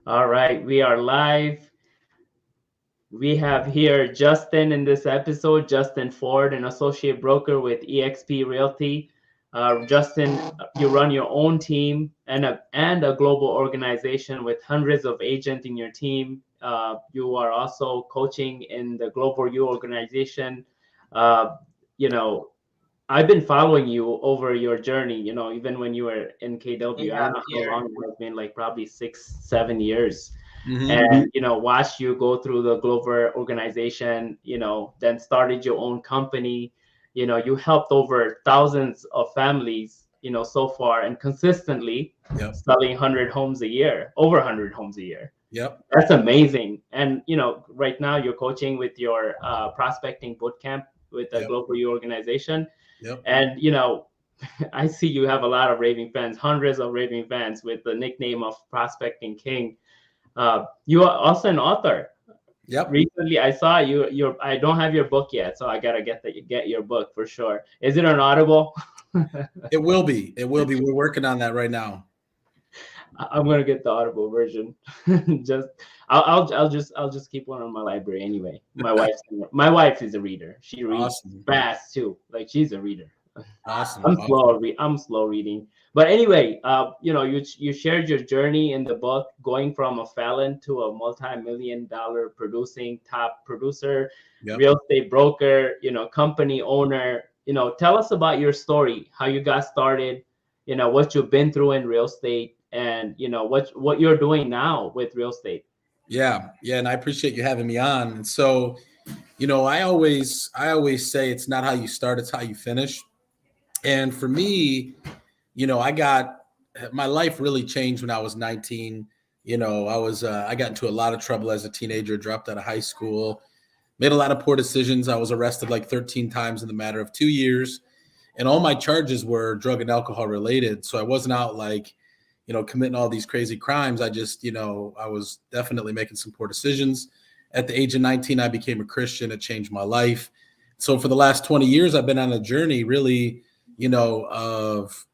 All right, we are live. We have here Justin in this episode, Justin Ford, an associate broker with eXp Realty. Justin, you run your own team and a global organization with hundreds of agents in your team. You are also coaching in the Global U organization. Uh, you know, I've been following you over your journey, even when you were in KW. I Yeah, don't I'm know how here. long it has been, like probably 6, 7 years. Hmm. And, watched you go through the Glover organization, then started your own company. You helped over thousands of families, so far and consistently Yep. selling 100 homes a year, over 100 homes a year. Yep. That's amazing. And right now you're coaching with your prospecting bootcamp with the Yep. Global U organization. Yep. And I see you have a lot of raving fans, hundreds of raving fans with the nickname of Prospecting King. You are also an author. Yep. Recently, I saw you. I don't have your book yet, so I gotta get your book for sure. Is it on Audible? It will be. It will be. We're working on that right now. I'm gonna get the Audible version. just I'll just keep one on my library anyway. My wife is a reader. She reads Awesome. fast too. Like she's a reader. Awesome. I'm Awesome. slow. I'm slow reading. But anyway, you shared your journey in the book, going from a felon to a multi-million-dollar producing top producer, Yep. real estate broker, company owner. Tell us about your story, how you got started, what you've been through in real estate, and what you're doing now with real estate. Yeah. Yeah. And I appreciate you having me on. And so, I always say it's not how you start, it's how you finish. And for me, I got my life really changed when I was 19. I got into a lot of trouble as a teenager, dropped out of high school, made a lot of poor decisions. I was arrested like 13 times in the matter of 2 years. And all my charges were drug and alcohol related. So I wasn't out like, committing all these crazy crimes. I just, I was definitely making some poor decisions. At the age of 19, I became a Christian. It changed my life. So for the last 20 years, I've been on a journey really, of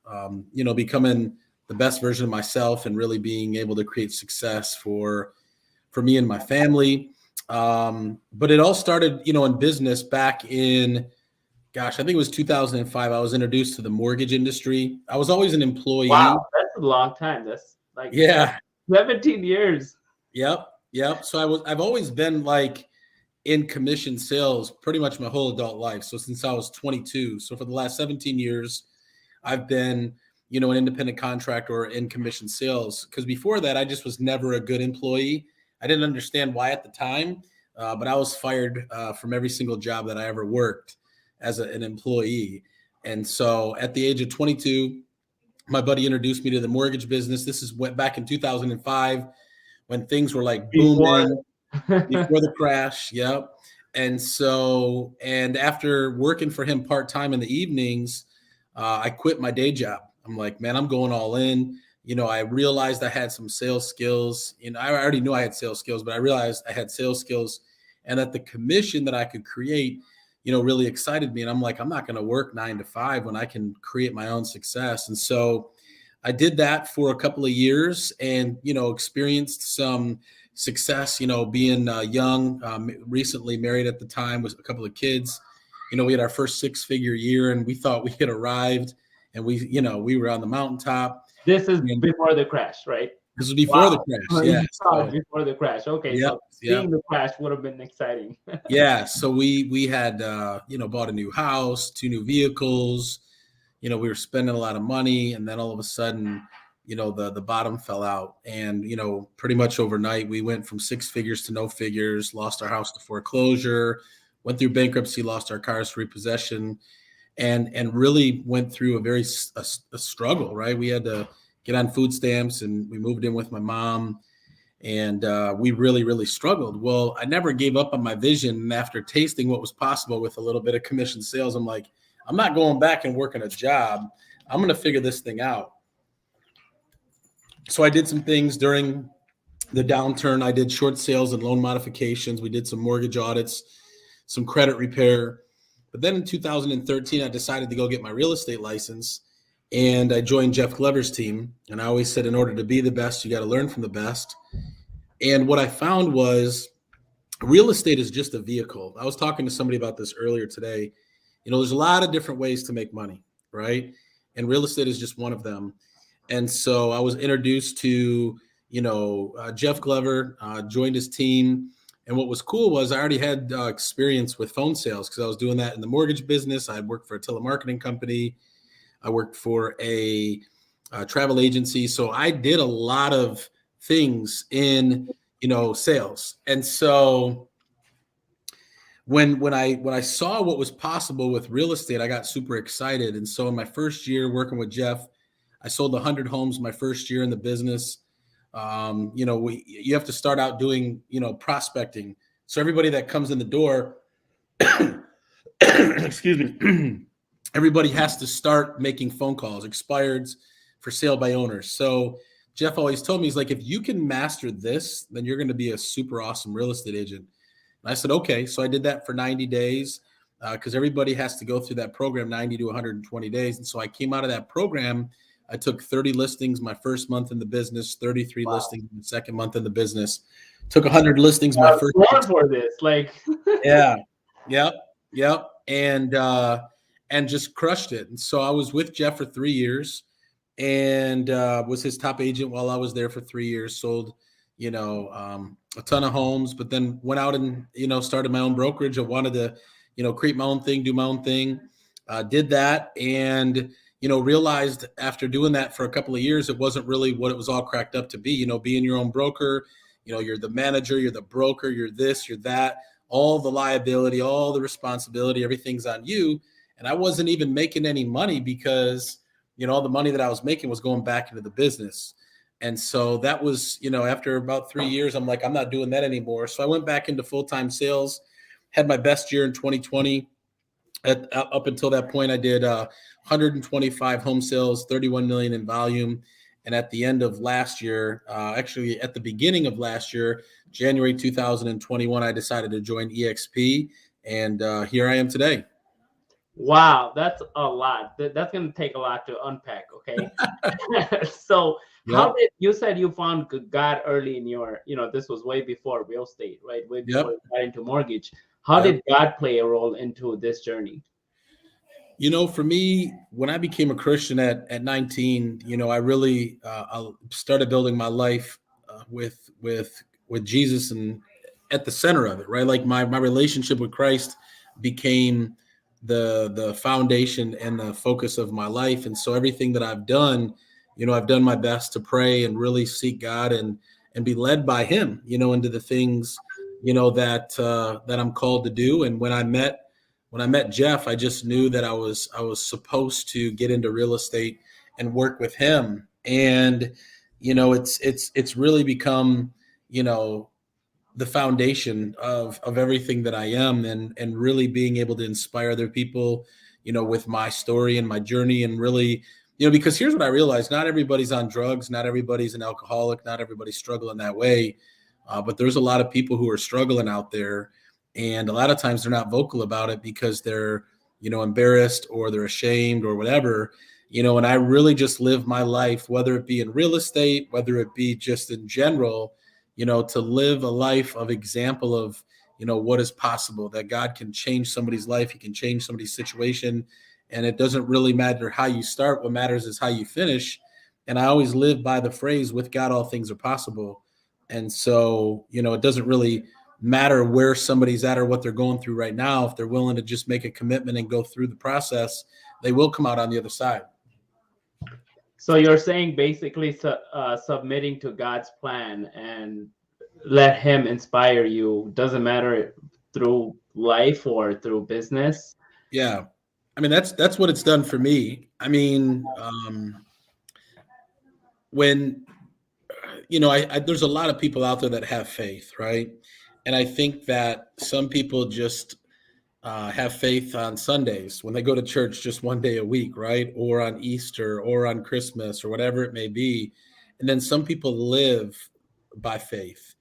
becoming the best version of myself and really being able to create success for me and my family. But it all started, in business back in, gosh, I think it was 2005. I was introduced to the mortgage industry. I was always an employee. Wow, that's a long time. That's like Yeah. 17 years. Yep. Yep. So I've always been like in commission sales pretty much my whole adult life. So since I was 22. So for the last 17 years, I've been, an independent contractor or in commission sales. Because before that, I just was never a good employee. I didn't understand why at the time, but I was fired from every single job that I ever worked as an employee. And so at the age of 22, my buddy introduced me to the mortgage business. This is back in 2005 when things were like Before. booming before the crash. Yep. And after working for him part-time in the evenings, I quit my day job. I'm like, man, I'm going all in. I realized I had some sales skills. I already knew I had sales skills, but I realized I had sales skills and that the commission that I could create, really excited me. And I'm like, I'm not going to work 9 to 5 when I can create my own success. And so I did that for a couple of years and, experienced some success, being young, recently married at the time with a couple of kids. We had our first 6-figure year and we thought we had arrived and we were on the mountaintop. This is And before the crash, right? this was before the Wow. crash. You Yeah. saw it So, before the crash. Okay, yep. so Yep. seeing the crash would have been exciting. Yeah. So we had, bought a new house, 2 new vehicles. We were spending a lot of money and then all of a sudden, the bottom fell out and, pretty much overnight we went from 6 figures to no figures, lost our house to foreclosure, went through bankruptcy, lost our cars to repossession and really went through a struggle, right? We had to get on food stamps and we moved in with my mom and we really, really struggled. Well, I never gave up on my vision. And after tasting what was possible with a little bit of commission sales, I'm like, I'm not going back and working a job. I'm going to figure this thing out. So I did some things during the downturn. I did short sales and loan modifications. We did some mortgage audits, some credit repair. But then in 2013, I decided to go get my real estate license and I joined Jeff Glover's team. And I always said, in order to be the best, you got to learn from the best. And what I found was real estate is just a vehicle. I was talking to somebody about this earlier today. There's a lot of different ways to make money, right? And real estate is just one of them. And so I was introduced to, Jeff Glover, joined his team. And what was cool was I already had experience with phone sales because I was doing that in the mortgage business. I worked for a telemarketing company. I worked for a travel agency. So I did a lot of things in, sales. And so when I saw what was possible with real estate, I got super excited. And so in my first year working with Jeff, I sold 100 homes my first year in the business. You have to start out doing, prospecting. So everybody that comes in the door, excuse me, everybody has to start making phone calls, expireds, for sale by owners. So Jeff always told me, he's like, if you can master this, then you're going to be a super awesome real estate agent. And I said, okay. So I did that for 90 days because everybody has to go through that program 90 to 120 days. And so I came out of that program. I took 30 listings my first month in the business, 33 listings in the second month in the business, took 100 listings my first month for this. Yeah. Yep. And just crushed it. And so I was with Jeff for 3 years and was his top agent while I was there for 3 years, sold, a ton of homes, but then went out and, started my own brokerage. I wanted to, create my own thing, do my own thing, did that. And, realized after doing that for a couple of years, it wasn't really what it was all cracked up to be, being your own broker, you're the manager, you're the broker, you're this, you're that, all the liability, all the responsibility, everything's on you. And I wasn't even making any money because, all the money that I was making was going back into the business. And so that was, after about 3 years, I'm like, I'm not doing that anymore. So I went back into full-time sales, had my best year in 2020. Up until that point, I did 125 home sales, 31 million in volume. And at the end of last year, actually at the beginning of last year, January 2021, I decided to join EXP. And here I am today. Wow, that's a lot. That's going to take a lot to unpack. Okay. So how did you said you found God early in your, this was way before real estate, right? Way before you got into mortgage. How did God play a role into this journey? For me, when I became a Christian at 19, I really I started building my life with Jesus and at the center of it, right? Like my relationship with Christ became the foundation and the focus of my life. And so everything that I've done, I've done my best to pray and really seek God and be led by him, into the things, that I'm called to do. And when I met Jeff, I just knew that I was supposed to get into real estate and work with him. And, it's really become, the foundation of everything that I am and really being able to inspire other people, with my story and my journey. And really, because here's what I realized, not everybody's on drugs, not everybody's an alcoholic, not everybody's struggling that way. But there's a lot of people who are struggling out there. And a lot of times they're not vocal about it because they're, embarrassed or they're ashamed or whatever, and I really just live my life, whether it be in real estate, whether it be just in general, to live a life of example of, what is possible, that God can change somebody's life. He can change somebody's situation. And it doesn't really matter how you start. What matters is how you finish. And I always live by the phrase, with God, all things are possible. And so, it doesn't really matter where somebody's at or what they're going through right now. If they're willing to just make a commitment and go through the process, they will come out on the other side. So you're saying basically submitting to God's plan and let him inspire you. Doesn't matter through life or through business. Yeah. I mean, that's what it's done for me. I mean, when, there's a lot of people out there that have faith, right? And I think that some people just have faith on Sundays when they go to church just one day a week, right? Or on Easter or on Christmas or whatever it may be. And then some people live by faith,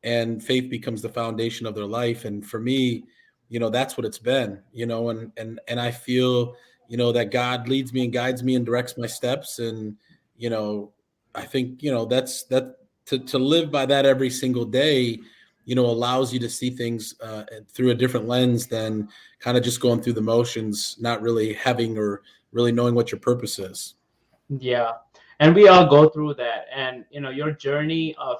and faith becomes the foundation of their life. And for me, that's what it's been, and I feel, that God leads me and guides me and directs my steps. And, I think, to live by that every single day, allows you to see things through a different lens than kind of just going through the motions, not really having or really knowing what your purpose is. Yeah. And we all go through that. And, your journey of,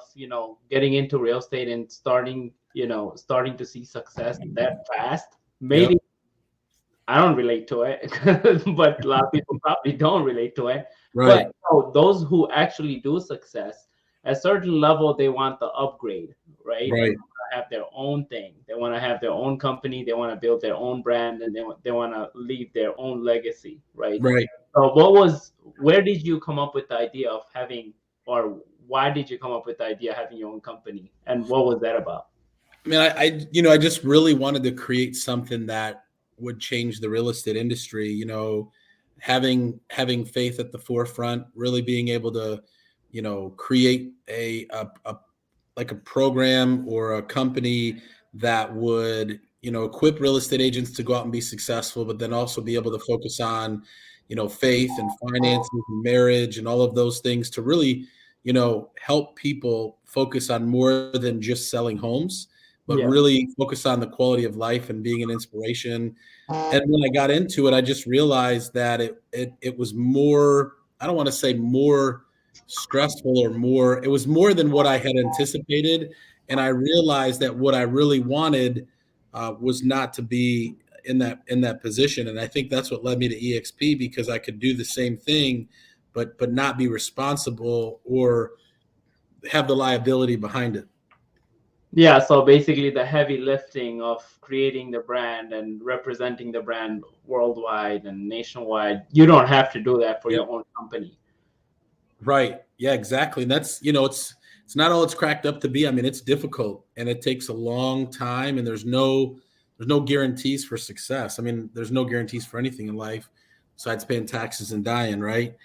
getting into real estate and starting to see success that fast, maybe Yep. I don't relate to it, but a lot of people probably don't relate to it. Right. But those who actually do success, at a certain level, they want the upgrade, right? Right. They want to have their own thing. They want to have their own company. They want to build their own brand, and they want to leave their own legacy, right? Right. So where did you come up with the idea of having, or why did you come up with the idea of having your own company? And what was that about? I mean, I just really wanted to create something that would change the real estate industry, having faith at the forefront, really being able to, create a like a program or a company that would, equip real estate agents to go out and be successful, but then also be able to focus on, faith and finances and marriage and all of those things to really, help people focus on more than just selling homes, but really focus on the quality of life and being an inspiration. And when I got into it, I just realized that it was more, I don't want to say more stressful or more, it was more than what I had anticipated. And I realized that what I really wanted was not to be in that position. And I think that's what led me to EXP, because I could do the same thing, but not be responsible or have the liability behind it. Yeah, so basically the heavy lifting of creating the brand and representing the brand worldwide and nationwide, you don't have to do that for your own company. Right. Yeah, exactly. And that's, it's not all it's cracked up to be. I mean, it's difficult and it takes a long time, and there's no guarantees for success. I mean, there's no guarantees for anything in life besides paying taxes and dying, right?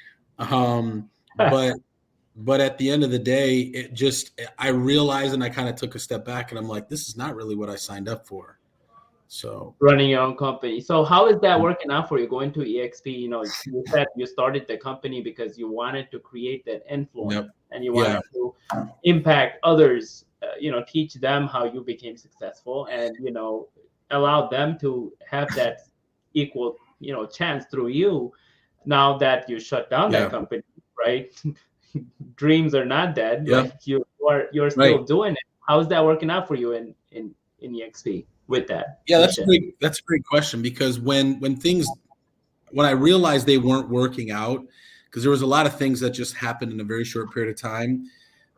But at the end of the day, I realized, and I kind of took a step back, and I'm like, this is not really what I signed up for. So running your own company. So how is that working out for you going to EXP? You said you started the company because you wanted to create that influence and you wanted to impact others, teach them how you became successful and, allow them to have that equal, chance through you. Now that you shut down that company, right? Dreams are not dead. Like you're still doing it. How's that working out for you in EXP with that? Yeah, that's a great question, because when I realized they weren't working out, because there was a lot of things that just happened in a very short period of time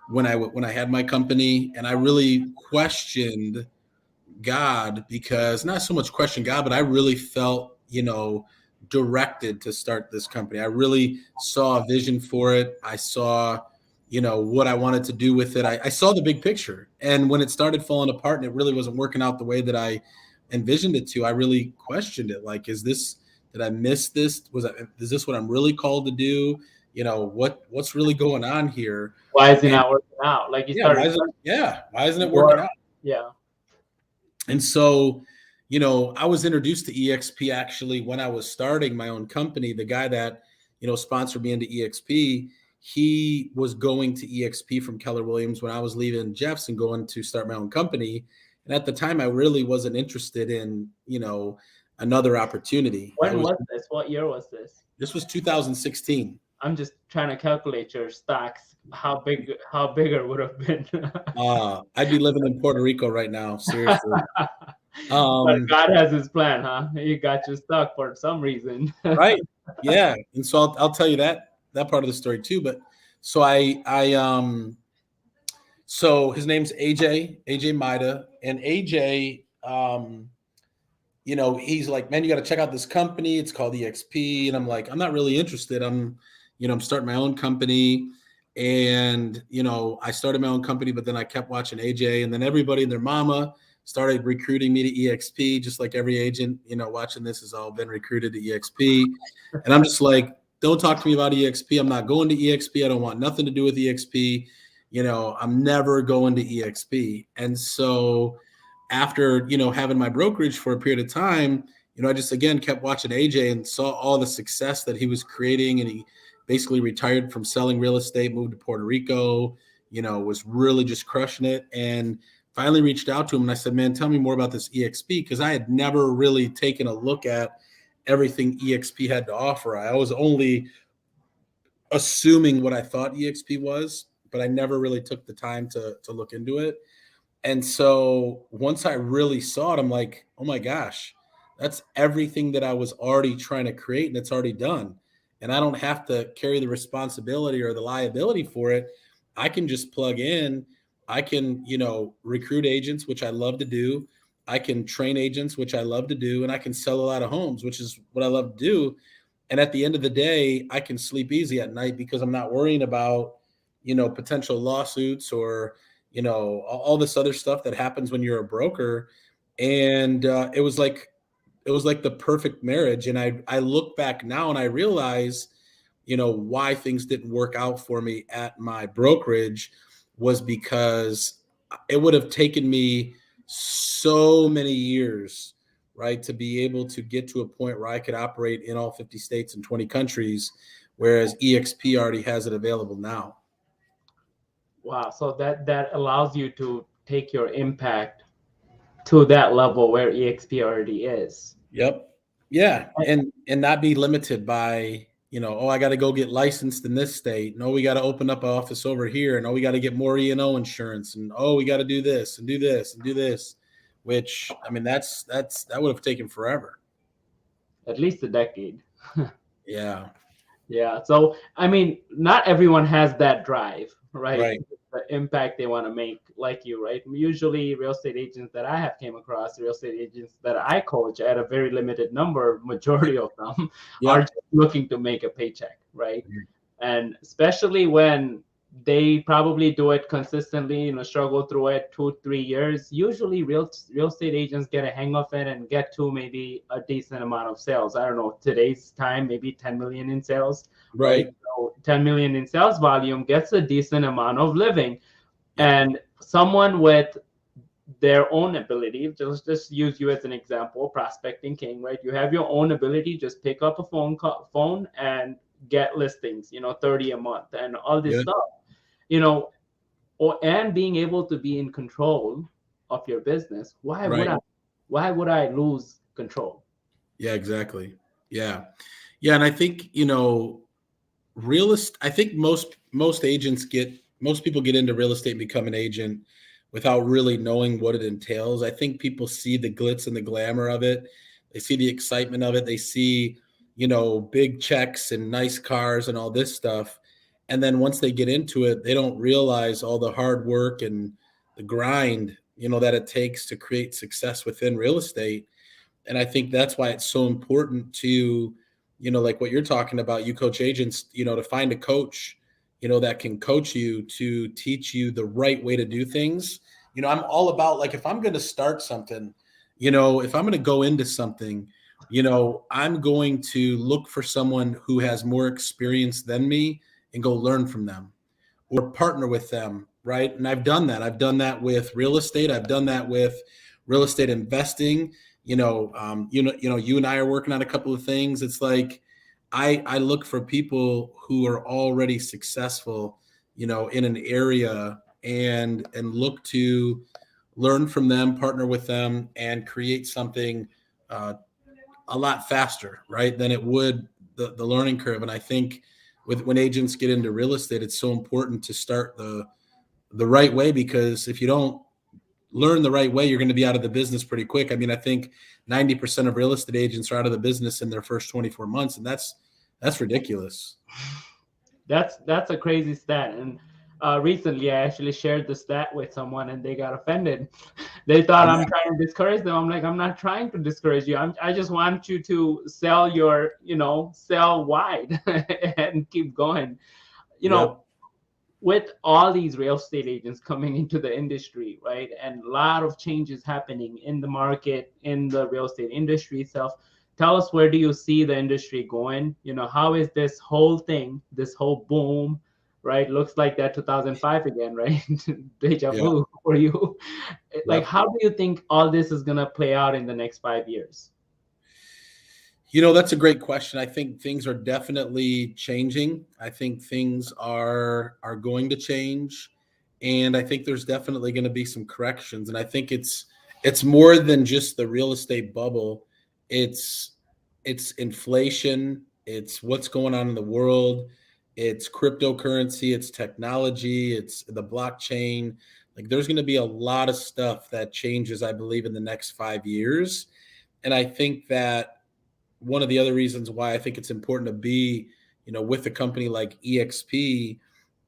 when I had my company, and I really questioned God, because not so much questioned God, but I really felt, directed to start this company. I really saw a vision for it. I saw, what I wanted to do with it. I saw the big picture. And when it started falling apart and it really wasn't working out the way that I envisioned it to, I really questioned it. Like, did I miss this? Is this what I'm really called to do? What's really going on here? Why is it not working out? Like you started. Why isn't it working out? Yeah. And so, I was introduced to EXP actually when I was starting my own company. The guy that, sponsored me into EXP, he was going to EXP from Keller Williams when I was leaving Jeffs and going to start my own company. And at the time, I really wasn't interested in, another opportunity. When was this? What year was this? This was 2016. I'm just trying to calculate your stocks. How bigger would have been? I'd be living in Puerto Rico right now. Seriously. But God has his plan, huh? He got you stuck for some reason. Right. Yeah. And so I'll tell you that part of the story too. But so so his name's AJ Maida, and AJ, he's like, man, you got to check out this company. It's called EXP. And I'm like, I'm not really interested. I'm starting my own company. And, I started my own company, but then I kept watching AJ, and then everybody and their mama started recruiting me to EXP, just like every agent, watching this has all been recruited to EXP. And I'm just like, don't talk to me about EXP. I'm not going to EXP. I don't want nothing to do with EXP. I'm never going to EXP. And so after, having my brokerage for a period of time, I just, again, kept watching AJ and saw all the success that he was creating. And he basically retired from selling real estate, moved to Puerto Rico, was really just crushing it. And finally reached out to him and I said, man, tell me more about this EXP, because I had never really taken a look at everything EXP had to offer. I was only assuming what I thought EXP was, but I never really took the time to look into it. And so once I really saw it, I'm like, oh my gosh, that's everything that I was already trying to create, and it's already done. And I don't have to carry the responsibility or the liability for it. I can just plug in. I can, recruit agents, which I love to do. I can train agents, which I love to do. And I can sell a lot of homes, which is what I love to do. And at the end of the day, I can sleep easy at night because I'm not worrying about, potential lawsuits or, all this other stuff that happens when you're a broker. And it was like the perfect marriage. And I look back now and I realize, why things didn't work out for me at my brokerage was because it would have taken me so many years, right, to be able to get to a point where I could operate in all 50 states and 20 countries, whereas EXP already has it available now. Wow. So that allows you to take your impact to that level where EXP already is. Yep. Yeah. And not be limited by, I got to go get licensed in this state. No, we got to open up an office over here. No, we got to get more E&O insurance. And, we got to do this and do this and do this, which, I mean, that would have taken forever. At least a decade. Yeah. Yeah. So, I mean, not everyone has that drive, right? Right. The impact they want to make, like you, right? Usually real estate agents that I have came across, real estate agents that I coach at a very limited number, majority of them are just looking to make a paycheck, right? And especially when they probably do it consistently, struggle through it 2-3 years. Usually real estate agents get a hang of it and get to maybe a decent amount of sales. I don't know, today's time, maybe 10 million in sales. Right. So 10 million in sales volume gets a decent amount of living. And someone with their own ability, just use you as an example, prospecting king, right? You have your own ability, just pick up a phone and get listings, 30 a month and all this stuff, and being able to be in control of your business. Why would I lose control? Yeah, exactly. Yeah. And I think, I think most people get into real estate and become an agent without really knowing what it entails. I think people see the glitz and the glamour of it. They see the excitement of it. They see, big checks and nice cars and all this stuff. And then once they get into it, they don't realize all the hard work and the grind, that it takes to create success within real estate. And I think that's why it's so important to, like what you're talking about, you coach agents, to find a coach, that can coach you to teach you the right way to do things. I'm all about, like, if I'm going to start something, if I'm going to go into something, I'm going to look for someone who has more experience than me and go learn from them or partner with them. Right. And I've done that. I've done that with real estate. I've done that with real estate investing. You and I are working on a couple of things. It's like, I look for people who are already successful, in an area and look to learn from them, partner with them, and create something a lot faster, right, than it would the learning curve. And I think when agents get into real estate, it's so important to start the right way, because if you don't learn the right way, you're going to be out of the business pretty quick. I mean, I think 90% of real estate agents are out of the business in their first 24 months. And that's ridiculous. That's a crazy stat. And recently I actually shared the stat with someone and they got offended. They thought I'm trying to discourage them. I'm like, I'm not trying to discourage you. I just want you to sell sell wide and keep going. With all these real estate agents coming into the industry, right? And a lot of changes happening in the market, in the real estate industry itself. Tell us, where do you see the industry going? How is this whole thing, this whole boom, right? Looks like that 2005 again, right? Deja vu for you. Like, how do you think all this is going to play out in the next 5 years? That's a great question. I think things are definitely changing. I think things are going to change. And I think there's definitely going to be some corrections. And I think it's more than just the real estate bubble. It's inflation, it's what's going on in the world, it's cryptocurrency, it's technology, it's the blockchain. Like there's going to be a lot of stuff that changes, I believe, in the next 5 years. And I think that one of the other reasons why I think it's important to be, with a company like EXP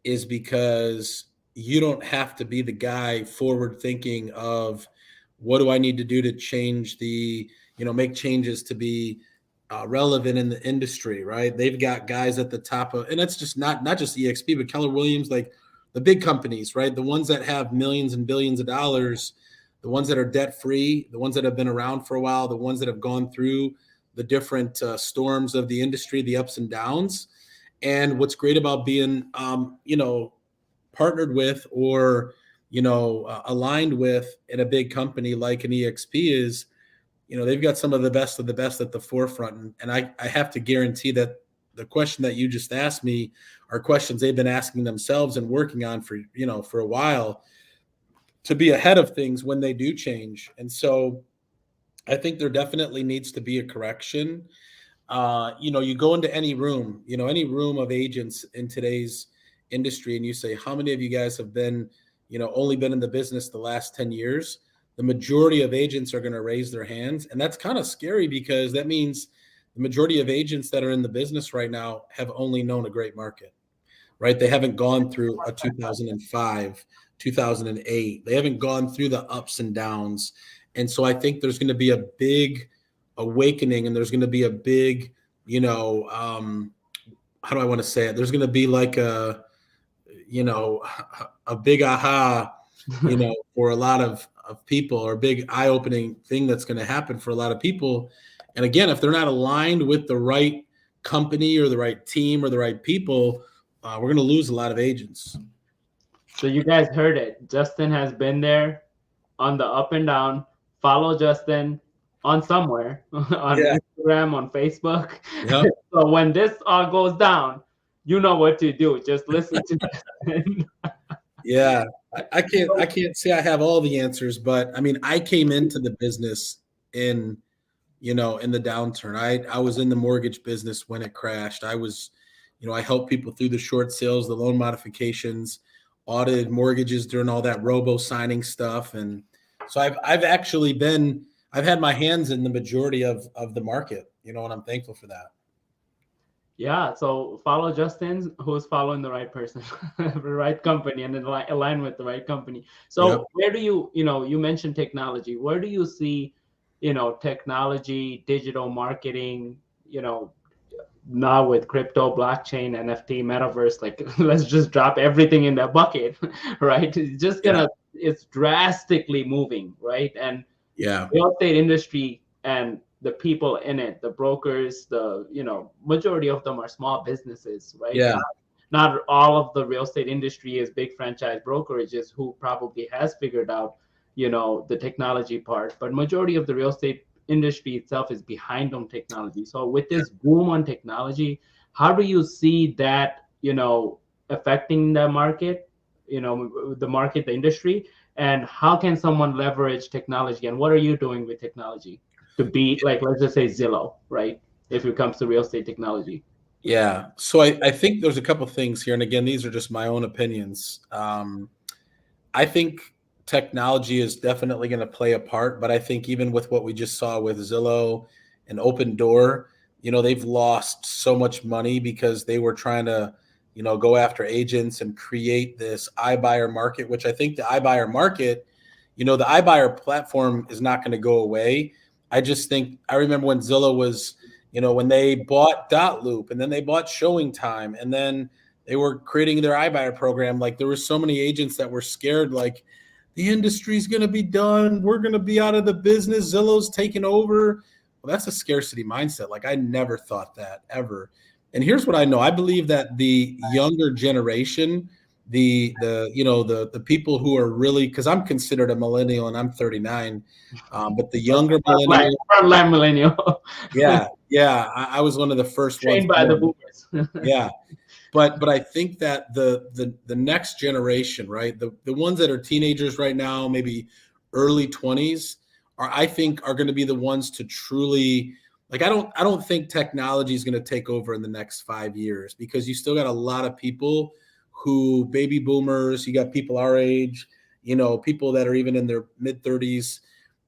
is because you don't have to be the guy forward thinking of what do I need to do to change make changes to be relevant in the industry, right? They've got guys at the top of, and it's just not just EXP, but Keller Williams, like the big companies, right? The ones that have millions and billions of dollars, the ones that are debt free, the ones that have been around for a while, the ones that have gone through the different storms of the industry, the ups and downs. And what's great about being, partnered with or, aligned with in a big company like an EXP is, they've got some of the best at the forefront. And I have to guarantee that the question that you just asked me are questions they've been asking themselves and working on for a while to be ahead of things when they do change. And so I think there definitely needs to be a correction. You go into any room of agents in today's industry and you say, how many of you guys have been, only been in the business the last 10 years? The majority of agents are going to raise their hands. And that's kind of scary because that means the majority of agents that are in the business right now have only known a great market, right? They haven't gone through a 2005, 2008. They haven't gone through the ups and downs. And so I think there's going to be a big awakening and there's going to be a big, how do I want to say it? There's going to be like a big aha, for a lot of people, or a big eye-opening thing that's going to happen for a lot of people. And again, if they're not aligned with the right company or the right team or the right people, we're going to lose a lot of agents. So you guys heard it. Justin has been there on the up and down. Follow Justin on somewhere, on Instagram, on Facebook. Yep. So when this all goes down, you know what to do. Just listen to Justin. Yeah. I can't say I have all the answers, but I mean, I came into the business in the downturn. I was in the mortgage business when it crashed. I was, I helped people through the short sales, the loan modifications, audited mortgages during all that robo signing stuff. And so I've had my hands in the majority of the market, and I'm thankful for that. Yeah, so follow Justin, who's following the right person, the right company, and then align with the right company. So Where do you, you mentioned technology. Where do you see, technology, digital marketing, now with crypto, blockchain, NFT, metaverse, like let's just drop everything in that bucket, right? It's just it's drastically moving, right? And real estate industry and the people in it, the brokers, majority of them are small businesses, right? Yeah. Not all of the real estate industry is big franchise brokerages who probably has figured out, the technology part, but majority of the real estate industry itself is behind on technology. So with this boom on technology, how do you see that, affecting the market, the industry, and how can someone leverage technology, and what are you doing with technology to be like, let's just say Zillow, right? If it comes to real estate technology. Yeah. So I think there's a couple things here. And again, these are just my own opinions. I think technology is definitely going to play a part, but I think even with what we just saw with Zillow and Opendoor, they've lost so much money because they were trying to, go after agents and create this iBuyer market, which I think the iBuyer market, the iBuyer platform is not going to go away. I just think I remember when Zillow was, when they bought Dotloop and then they bought Showing Time and then they were creating their iBuyer program. Like there were so many agents that were scared, like the industry's going to be done. We're going to be out of the business. Zillow's taking over. Well, that's a scarcity mindset. Like I never thought that ever. And here's what I know. I believe that the younger generation, the people who are really, because I'm considered a millennial and I'm 39, but the younger millennial, yeah, I was one of the first trained by the boomers. Yeah, but I think that the next generation, right, the ones that are teenagers right now, maybe early 20s, I think are going to be the ones to truly, like, I don't think technology is going to take over in the next 5 years, because you still got a lot of people who, baby boomers, you got people our age, people that are even in their mid 30s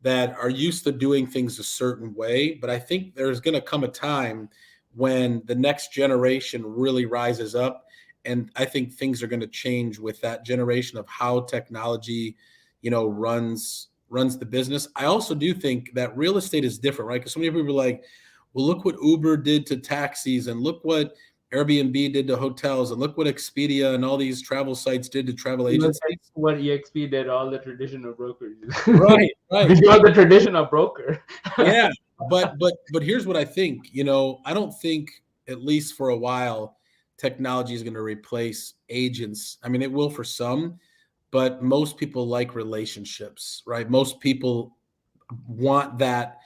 that are used to doing things a certain way. But I think there's going to come a time when the next generation really rises up. And I think things are going to change with that generation of how technology, runs the business. I also do think that real estate is different, right? Because so many people are like, well, look what Uber did to taxis, and look what Airbnb did to hotels, and look what Expedia and all these travel sites did to travel agencies. What EXP did all the traditional brokers. Right. You're the traditional broker. Yeah, but here's what I think. I don't think, at least for a while, technology is going to replace agents. I mean, it will for some, but most people like relationships, right? Most people want that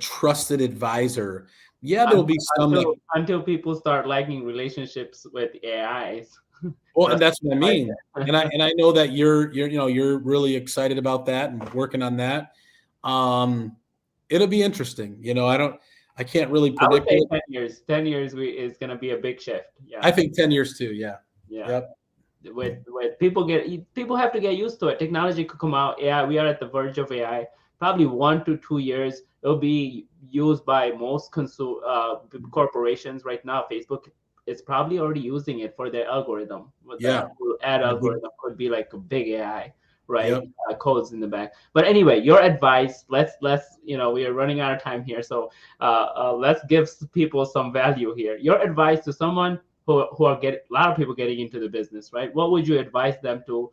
trusted advisor. Yeah, there'll be some until people start liking relationships with AIs. Well, and that's what I mean. And I know that you're really excited about that and working on that. It'll be interesting. I can't really predict. I would say 10 years. 10 years is going to be a big shift. Yeah. I think 10 years too. Yeah. Yeah. Yep. With people have to get used to it. Technology could come out. AI, we are at the verge of AI. Probably 1 to 2 years, it'll be used by most corporations right now. Facebook is probably already using it for their algorithm. Yeah. Ad algorithm could be like a big AI, right? Yep. Codes in the back. But anyway, your advice. Let's we are running out of time here, so let's give people some value here. Your advice to someone who are a lot of people getting into the business, right? What would you advise them to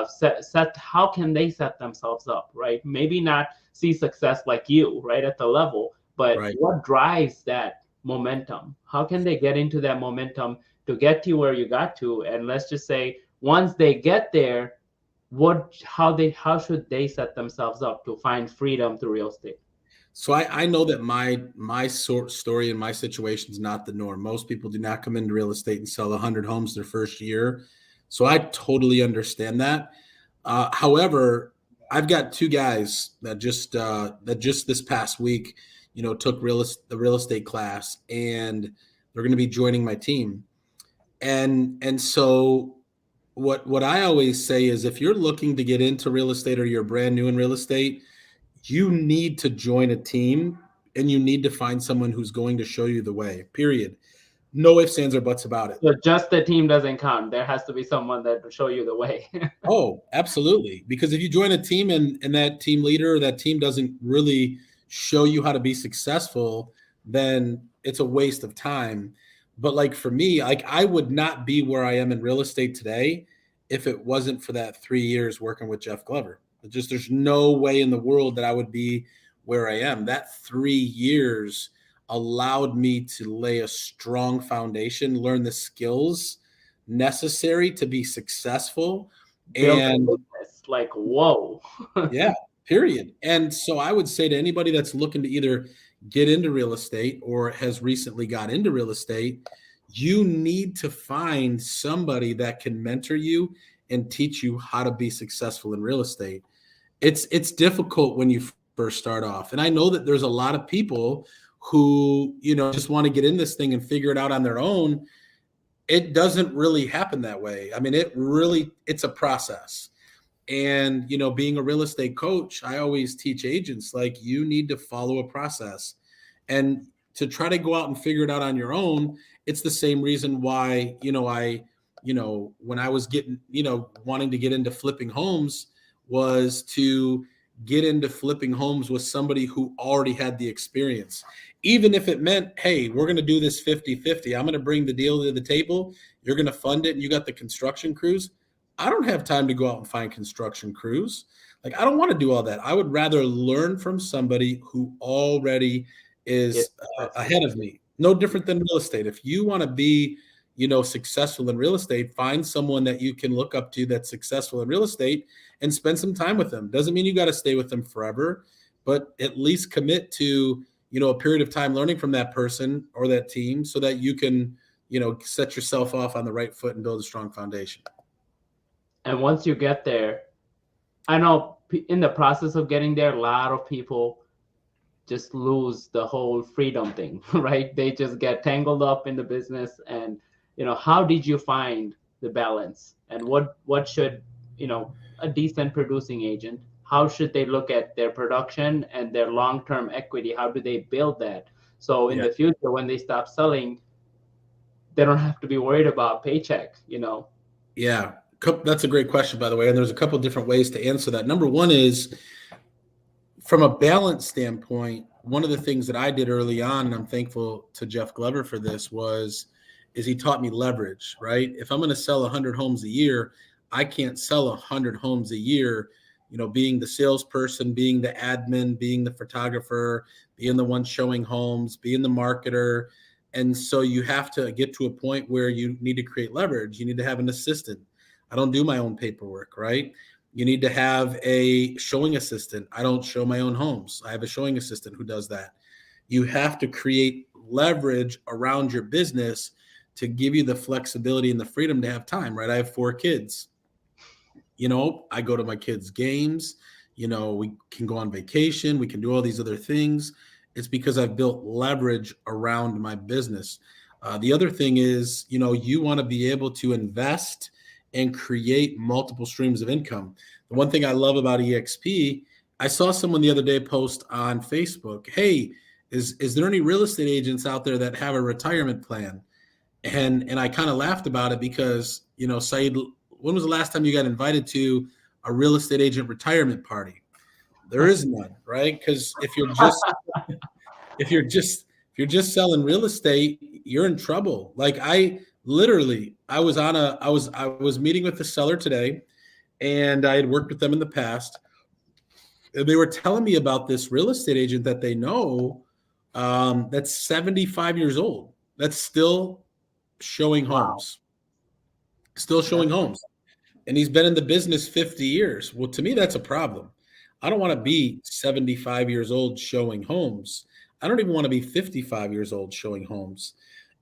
set? How can they set themselves up, right? Maybe not see success like you, right, at the level, but what drives that momentum? How can they get into that momentum to get to where you got to? And let's just say once they get there, how should they set themselves up to find freedom through real estate? So I know that my story and my situation is not the norm. Most people do not come into real estate and sell 100 homes their first year. So I totally understand that. However, I've got 2 guys that just this past week, took the real estate class, and they're going to be joining my team. And so what I always say is, if you're looking to get into real estate or you're brand new in real estate, you need to join a team, and you need to find someone who's going to show you the way, period. No ifs, ands, or buts about it. So just the team doesn't count. There has to be someone that will show you the way. Oh, absolutely. Because if you join a team and that team leader or that team doesn't really show you how to be successful, then it's a waste of time. But like for me, like I would not be where I am in real estate today if it wasn't for that 3 years working with Jeff Glover. There's no way in the world that I would be where I am. That 3 years allowed me to lay a strong foundation, learn the skills necessary to be successful. And like, whoa. Yeah, period. And so I would say to anybody that's looking to either get into real estate or has recently got into real estate, you need to find somebody that can mentor you and teach you how to be successful in real estate. It's difficult when you first start off. And I know that there's a lot of people who, just want to get in this thing and figure it out on their own. It doesn't really happen that way. I mean, it's a process. And, being a real estate coach, I always teach agents, like, you need to follow a process. And to try to go out and figure it out on your own, it's the same reason why, when I was wanting to get into flipping homes, was to get into flipping homes with somebody who already had the experience. Even if it meant, hey, we're going to do this 50-50. I'm going to bring the deal to the table. You're going to fund it, and you got the construction crews. I don't have time to go out and find construction crews. Like, I don't want to do all that. I would rather learn from somebody who already is ahead of me. No different than real estate. If you want to be, successful in real estate, find someone that you can look up to that's successful in real estate and spend some time with them. Doesn't mean you got to stay with them forever, but at least commit to, a period of time learning from that person or that team so that you can set yourself off on the right foot and build a strong foundation. And once you get there, I know in the process of getting there, a lot of people just lose the whole freedom thing, right? They just get tangled up in the business. And, how did you find the balance? And what should, a decent producing agent, how should they look at their production and their long-term equity? How do they build that? So in the future, when they stop selling, they don't have to be worried about paycheck, Yeah, that's a great question, by the way. And there's a couple of different ways to answer that. Number one is, from a balance standpoint, one of the things that I did early on, and I'm thankful to Jeff Glover for this, is he taught me leverage, right? If I'm going to sell 100 homes a year, I can't sell 100 homes a year, being the salesperson, being the admin, being the photographer, being the one showing homes, being the marketer. And so you have to get to a point where you need to create leverage. You need to have an assistant. I don't do my own paperwork, right? You need to have a showing assistant. I don't show my own homes. I have a showing assistant who does that. You have to create leverage around your business to give you the flexibility and the freedom to have time, right? I have 4 kids. I go to my kids' games. We can go on vacation. We can do all these other things. It's because I've built leverage around my business. The other thing is, you want to be able to invest and create multiple streams of income. The one thing I love about EXP, I saw someone the other day post on Facebook, hey, is there any real estate agents out there that have a retirement plan? And I kind of laughed about it because, Saeed, when was the last time you got invited to a real estate agent retirement party? There is none, right? Because if you're just selling real estate, you're in trouble. Like I was meeting with the seller today, and I had worked with them in the past. And they were telling me about this real estate agent that they know, that's 75 years old. That's still showing homes. Still showing homes. And he's been in the business 50 years. Well, to me, that's a problem. I don't want to be 75 years old showing homes. I don't even want to be 55 years old showing homes.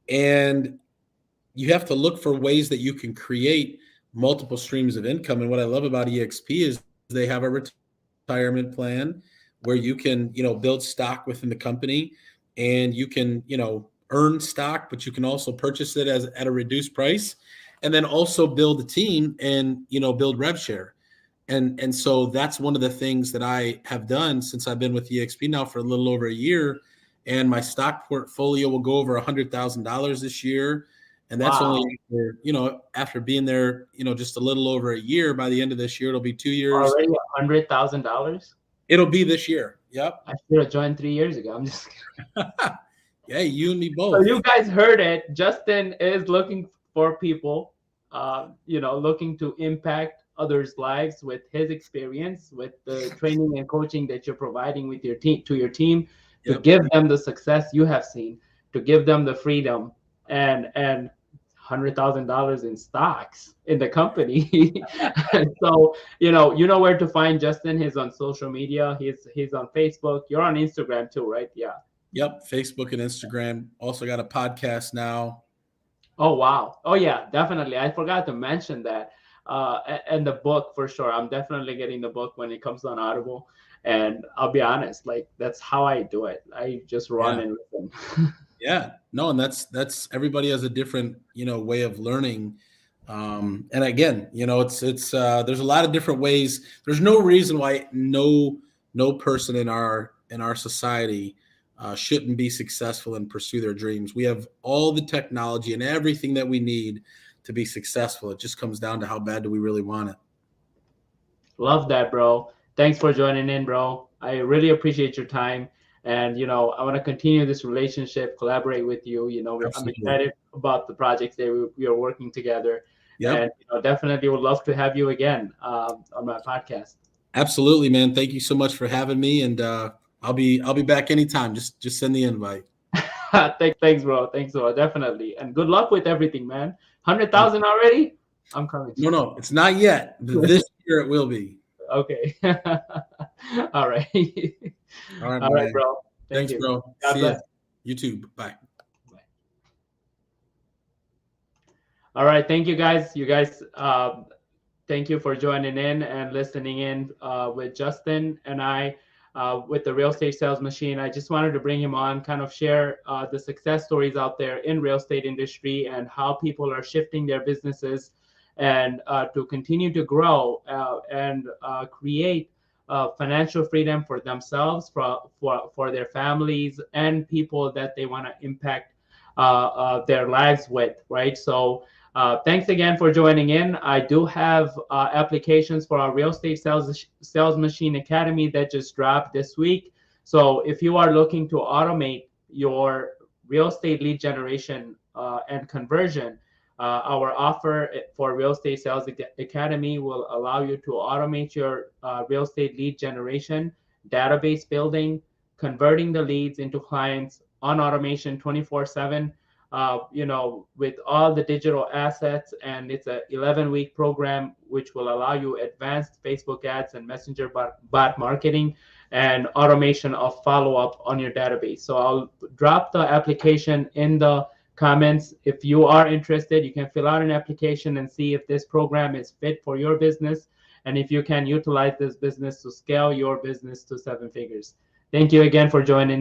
And you have to look for ways that you can create multiple streams of income. And what I love about EXP is they have a retirement plan where you can, build stock within the company, and you can, earn stock, but you can also purchase it at a reduced price, and then also build a team and, build rev share. And so that's one of the things that I have done since I've been with EXP now for a little over a year. And my stock portfolio will go over $100,000 this year. And that's only, after being there, just a little over a year. By the end of this year, it'll be 2 years. Already $100,000? It'll be this year. Yep. I should have joined 3 years ago. I'm just kidding. Yeah, you and me both. So you guys heard it. Justin is looking for people, looking to impact others' lives with his experience, with the training and coaching that you're providing with your team, to your team, to give them the success you have seen, to give them the freedom and $100,000 in stocks in the company. So, you know where to find Justin. He's on social media. He's on Facebook. You're on Instagram too, right? Yeah. Yep. Facebook and Instagram. Also got a podcast now. Oh, wow. Oh, yeah, definitely. I forgot to mention that. And the book, for sure. I'm definitely getting the book when it comes on Audible. And I'll be honest, like, that's how I do it. I just run and listen. Yeah, no, and that's everybody has a different, way of learning. And again, it's there's a lot of different ways. There's no reason why no person in our society shouldn't be successful and pursue their dreams. We have all the technology and everything that we need to be successful. It just comes down to how bad do we really want it. Love that, bro. Thanks for joining in, bro. I really appreciate your time. And, I want to continue this relationship, collaborate with you. I'm excited about the projects that we are working together. Yep. And, definitely would love to have you again on my podcast. Absolutely, man. Thank you so much for having me. And I'll be back anytime. Just send the invite. Thanks, bro. Thanks, bro. Definitely. And good luck with everything, man. 100,000 already? I'm coming. No, it's not yet. This year it will be. Okay. All right. All right, bro. Thanks, bro. God bless. You too. Bye. All right. Thank you guys. You guys, thank you for joining in and listening in with Justin and I with the Real Estate Sales Machine. I just wanted to bring him on, kind of share the success stories out there in real estate industry and how people are shifting their businesses and to continue to grow and create financial freedom for themselves, for their families, and people that they want to impact their lives with, right? So thanks again for joining in. I do have applications for our Real Estate Sales Machine Academy that just dropped this week. So if you are looking to automate your real estate lead generation and conversion, our offer for Real Estate Sales Academy will allow you to automate your real estate lead generation, database building, converting the leads into clients on automation 24/7. With all the digital assets, and it's a 11-week program which will allow you advanced Facebook ads and messenger bot marketing and automation of follow-up on your database. So I'll drop the application in the comments. If you are interested, you can fill out an application and see if this program is fit for your business and if you can utilize this business to scale your business to 7 figures. Thank you again for joining